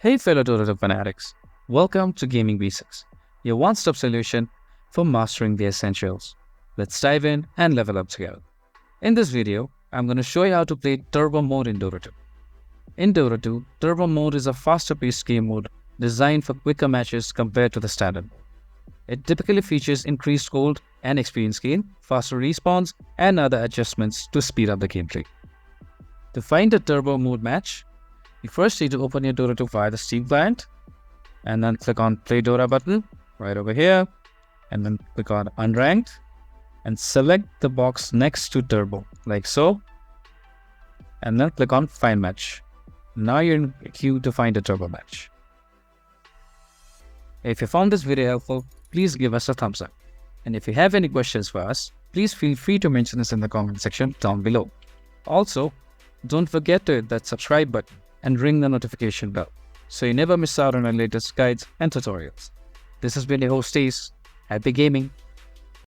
Hey fellow Dota fanatics, welcome to Gaming Basics, your one-stop solution for mastering the essentials. Let's dive in and level up together. In this video, I'm going to show you how to play Turbo Mode in Dota 2. In Dota 2, Turbo Mode is a faster-paced game mode designed for quicker matches compared to the standard mode. It typically features increased gold and experience gain, faster respawns, and other adjustments to speed up the gameplay. To find a Turbo Mode match, you first need to open your Dota 2 via the Steam client and then click on Play Dota button right over here and then click on Unranked and select the box next to Turbo like so and then click on Find Match. Now you're in a queue to find a Turbo match. If you found this video helpful, please give us a thumbs up. And if you have any questions for us, please feel free to mention us in the comment section down below. Also, don't forget to hit that subscribe button and ring the notification bell so you never miss out on our latest guides and tutorials. This has been your host Ace. Happy gaming!